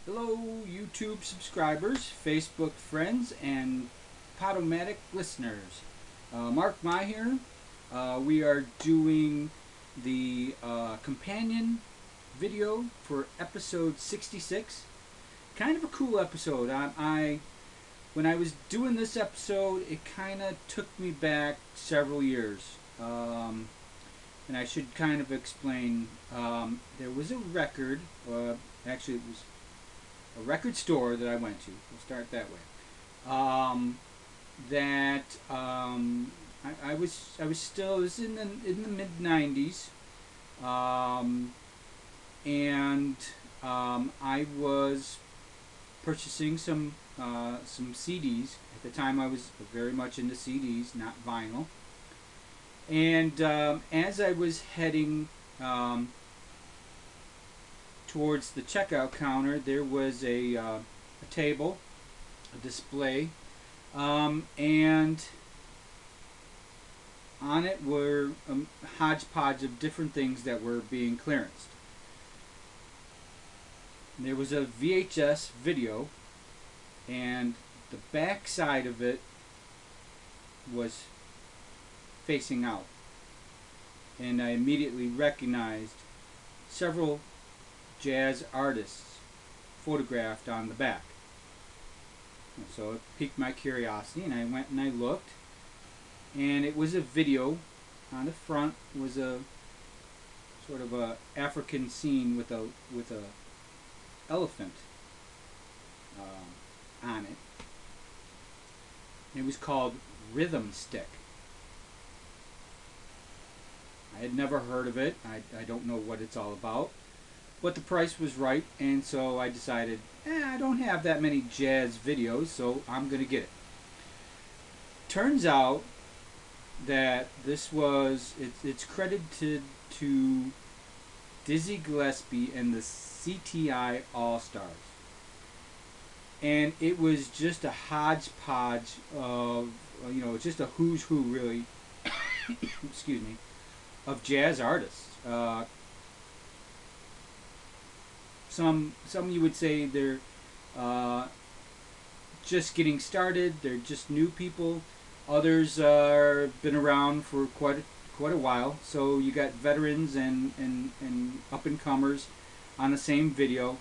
Hello, YouTube subscribers, Facebook friends, and Podomatic listeners. Mark Mai here. We are doing the companion video for episode 66. Kind of a cool episode. When I was doing this episode, it kind of took me back several years. And I should kind of explain. There was a record. Actually, it was a record store that I went to. We'll start that way. I was in the mid '90s, and I was purchasing some CDs. At the time, I was very much into CDs, not vinyl. And as I was heading towards the checkout counter, there was a table, a display, and on it were a hodgepodge of different things that were being clearanced. There was a VHS video, and the back side of it was facing out, and I immediately recognized several jazz artists photographed on the back. So it piqued my curiosity, and I went and I looked, and it was a video. On the front was a sort of a African scene with a elephant on it. It was called Rhythmstick. I had never heard of it. I don't know what it's all about. But the price was right, and so I decided, I don't have that many jazz videos, so I'm going to get it. Turns out that this was, it's credited to Dizzy Gillespie and the CTI All-Stars. And it was just a hodgepodge of, just a who's who, really, excuse me, of jazz artists. Some you would say they're just getting started. They're just new people. Others are been around for quite a while. So you got veterans and up and comers on the same video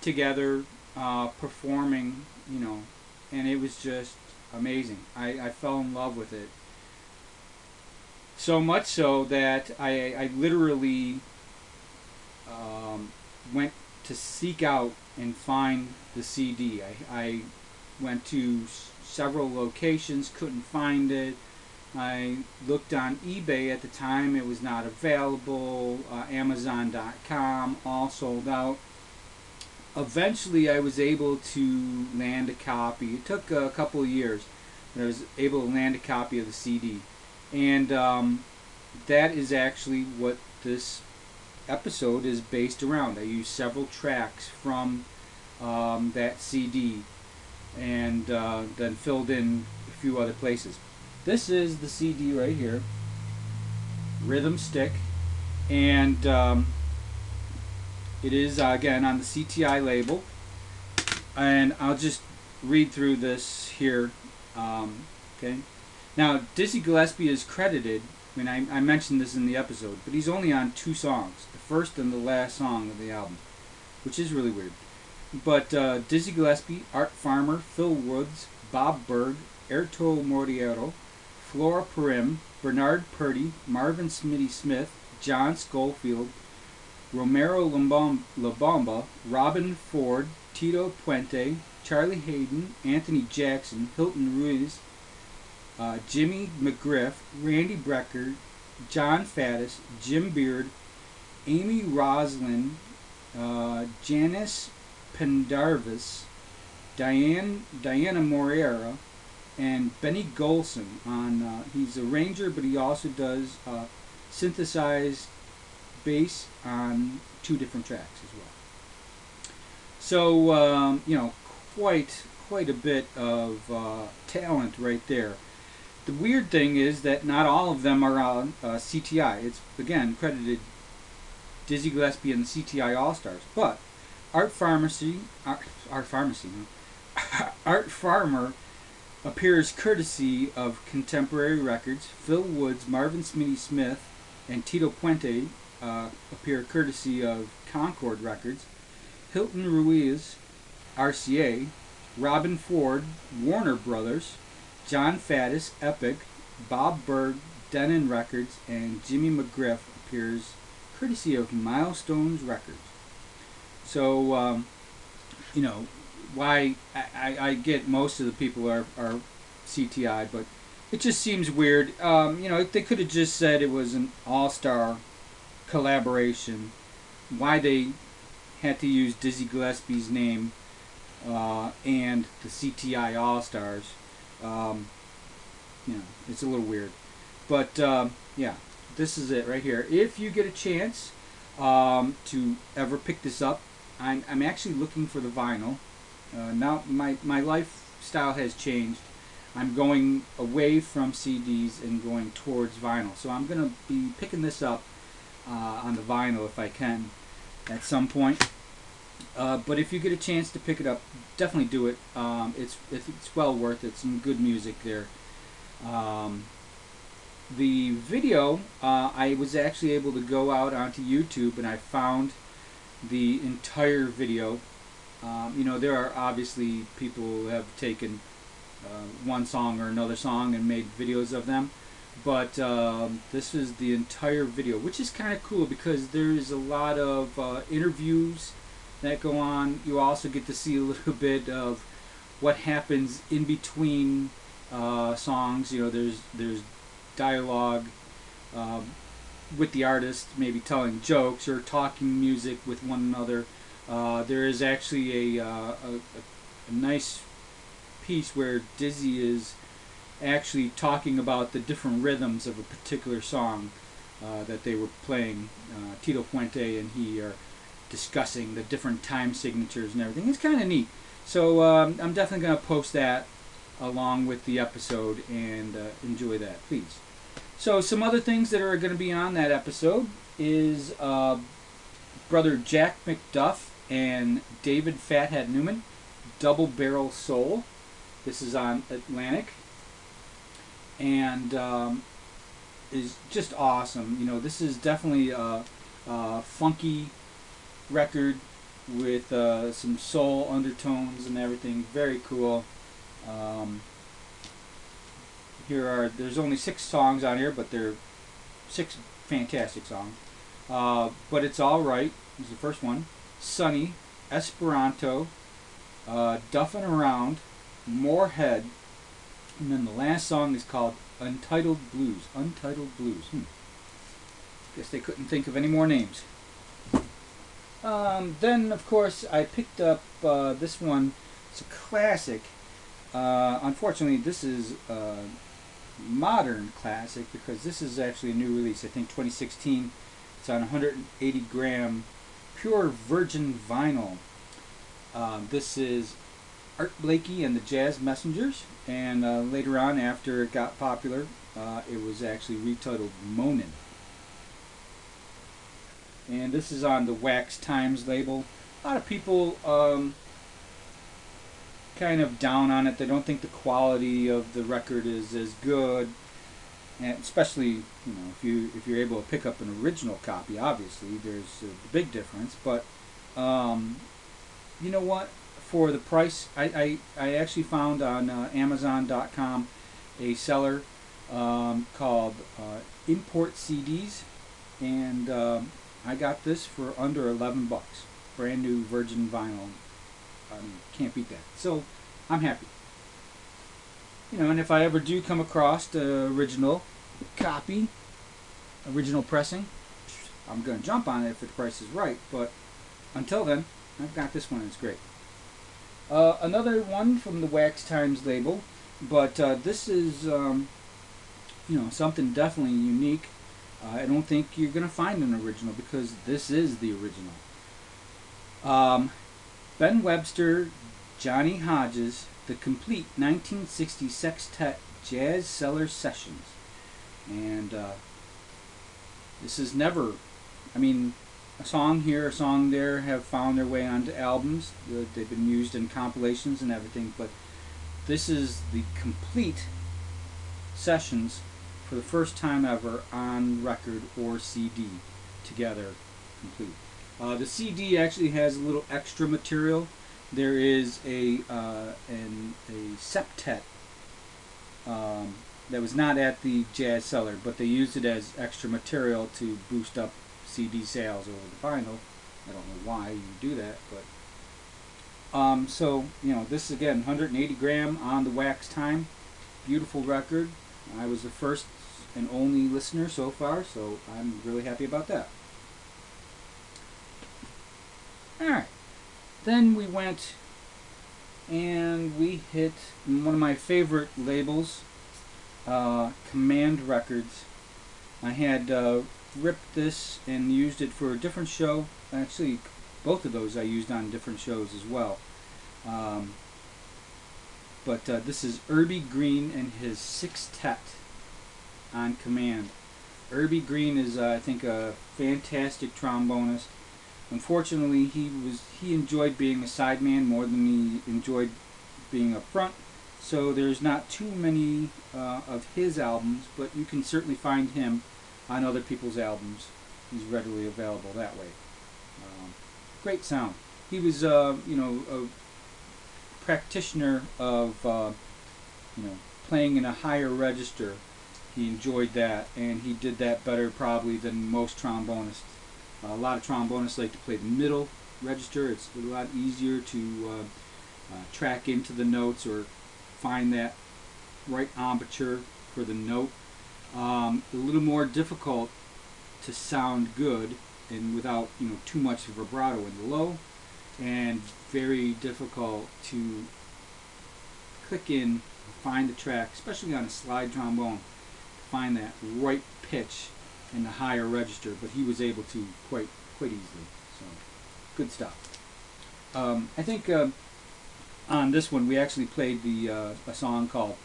together, performing. And it was just amazing. I fell in love with it. So much so that I literally went to seek out and find the CD. I went to several locations, couldn't find it. I looked on eBay at the time, it was not available. Amazon.com, all sold out. Eventually I was able to land a copy. It took a couple of years, but I was able to land a copy of the CD. And that is actually what this episode is based around. I used several tracks from that CD and then filled in a few other places. This is the CD right here, Rhythmstick, and it is again on the CTI label. And I'll just read through this here. Okay. Now, Dizzy Gillespie is credited, I mentioned this in the episode, but he's only on 2 songs, the first and the last song of the album, which is really weird. But Dizzy Gillespie, Art Farmer, Phil Woods, Bob Berg, Erto Moriero, Flora Purim, Bernard Purdy, Marvin Smitty Smith, John Schofield, Romero Labamba, Robin Ford, Tito Puente, Charlie Hayden, Anthony Jackson, Hilton Ruiz, Jimmy McGriff, Randy Brecker, John Faddis, Jim Beard, Amy Roslin, Janice Pendarvis, Diana Moreira, and Benny Golson. He's a arranger, but he also does synthesized bass on 2 different tracks as well. So quite a bit of talent right there. The weird thing is that not all of them are on CTI. It's, again, credited Dizzy Gillespie and the CTI All-Stars. But Art Pharmacy, Art Pharmacy, no. Art Farmer appears courtesy of Contemporary Records. Phil Woods, Marvin Smitty Smith, and Tito Puente appear courtesy of Concord Records. Hilton Ruiz, RCA. Robin Ford, Warner Brothers. John Faddis, Epic. Bob Berg, Denon Records, and Jimmy McGriff appears courtesy of Milestones Records. So, you know, why I get most of the people are CTI, but it just seems weird. You know, they could have just said it was an all-star collaboration. Why they had to use Dizzy Gillespie's name and the CTI All-Stars, you know, it's a little weird. But yeah, this is it right here. If you get a chance to ever pick this up, I'm actually looking for the vinyl. Now my lifestyle has changed. I'm going away from CDs and going towards vinyl. So I'm going to be picking this up on the vinyl if I can at some point. But if you get a chance to pick it up, definitely do it. It's well worth it. Some good music there. The video, I was actually able to go out onto YouTube and I found the entire video. You know, there are obviously people who have taken one song or another song and made videos of them, but this is the entire video, which is kind of cool because there's a lot of interviews that go on. You also get to see a little bit of what happens in between songs. You know, there's dialogue with the artist, maybe telling jokes or talking music with one another. There is actually a nice piece where Dizzy is actually talking about the different rhythms of a particular song that they were playing. Tito Puente and he are discussing the different time signatures and everything. It's kind of neat. So I'm definitely going to post that along with the episode and enjoy that, please. So some other things that are going to be on that episode is brother Jack McDuff and David Fathead Newman, Double Barrel Soul. This is on Atlantic, and is just awesome. You know, this is definitely a funky record with some soul undertones and everything. Very cool. There's only 6 songs on here, but they're 6 fantastic songs. But It's Alright is the first one. Sunny, Esperanto, Duffin' Around, Moorhead, and then the last song is called Untitled Blues. Untitled Blues. Guess they couldn't think of any more names. Then, of course, I picked up this one. It's a classic. Unfortunately, this is a modern classic because this is actually a new release. I think 2016. It's on 180 gram pure virgin vinyl. This is Art Blakey and the Jazz Messengers, and later on, after it got popular, it was actually retitled Monin'. And this is on the Wax Times label. A lot of people kind of down on it. They don't think the quality of the record is as good, and especially, you know, if you're able to pick up an original copy. Obviously, there's a big difference. But you know what? For the price, I actually found on Amazon.com a seller called Import CDs, and I got this for under 11 bucks. Brand new virgin vinyl. Can't beat that. So I'm happy. You know, and if I ever do come across the original copy, original pressing, I'm going to jump on it if the price is right. But until then, I've got this one and it's great. Another one from the Wax Times label, but this is, you know, something definitely unique. I don't think you're going to find an original because this is the original. Ben Webster, Johnny Hodges, the complete 1960 Sextet Jazz Cellar Sessions. And this is never, I mean, a song here, a song there have found their way onto albums. They've been used in compilations and everything, but this is the complete sessions for the first time ever on record or CD together, complete. The CD actually has a little extra material. There is a septet that was not at the Jazz Cellar, but they used it as extra material to boost up CD sales over the vinyl. I don't know why you do that, but so you know, this is again 180 gram on the wax time. Beautiful record. I was the first and only listener so far, so I'm really happy about that. Alright, then we went and we hit one of my favorite labels, Command Records. I had ripped this and used it for a different show. Actually, both of those I used on different shows as well. But this is Irby Green and his sextet on Command. Irby Green is, I think, a fantastic trombonist. Unfortunately, he enjoyed being a sideman more than he enjoyed being up front. So there's not too many of his albums, but you can certainly find him on other people's albums. He's readily available that way. Great sound. He was, you know, a practitioner of, you know, playing in a higher register. He enjoyed that, and he did that better probably than most trombonists. A lot of trombonists like to play the middle register. It's a lot easier to track into the notes or find that right embouchure for the note. A little more difficult to sound good and without, you know, too much vibrato in the low, and very difficult to click in, find the track, especially on a slide trombone, find that right pitch in the higher register, but he was able to quite easily. So good stuff. I think on this one we actually played the a song called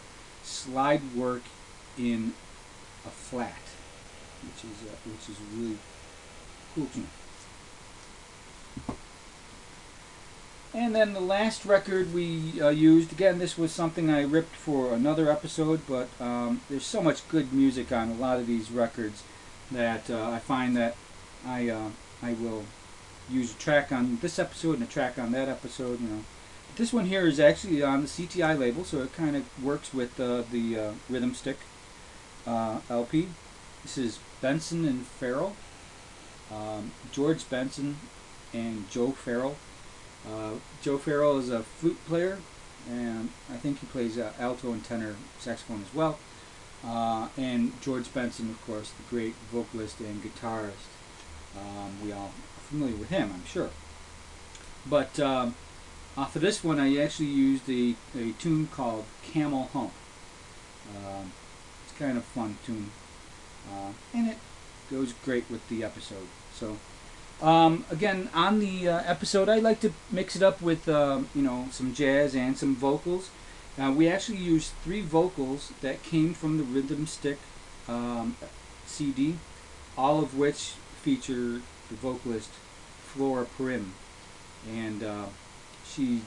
"Slide Work in a Flat," which is a really cool tune. And then the last record we used, again, this was something I ripped for another episode, but there's so much good music on a lot of these records that I find that I will use a track on this episode and a track on that episode. You know, this one here is actually on the CTI label, so it kind of works with the Rhythmstick LP. This is Benson and Farrell, George Benson and Joe Farrell. Joe Farrell is a flute player, and I think he plays alto and tenor saxophone as well. And George Benson, of course, the great vocalist and guitarist. We all are familiar with him, I'm sure. But for this one, I actually used a tune called Camel Hump. It's kind of a fun tune, and it goes great with the episode. So. Again, on the episode, I like to mix it up with you know, some jazz and some vocals. We actually used 3 vocals that came from the Rhythmstick CD, all of which feature the vocalist Flora Prim, and she's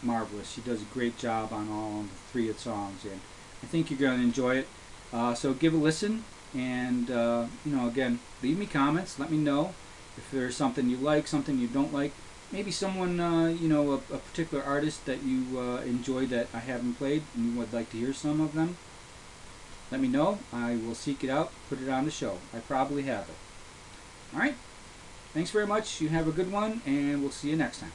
marvelous. She does a great job on all of the 3 of the songs, and I think you're going to enjoy it. So give a listen, and you know, again, leave me comments. Let me know if there's something you like, something you don't like, maybe someone, you know, a particular artist that you enjoy that I haven't played and you would like to hear some of them. Let me know. I will seek it out, put it on the show. I probably have it. Alright, thanks very much. You have a good one, and we'll see you next time.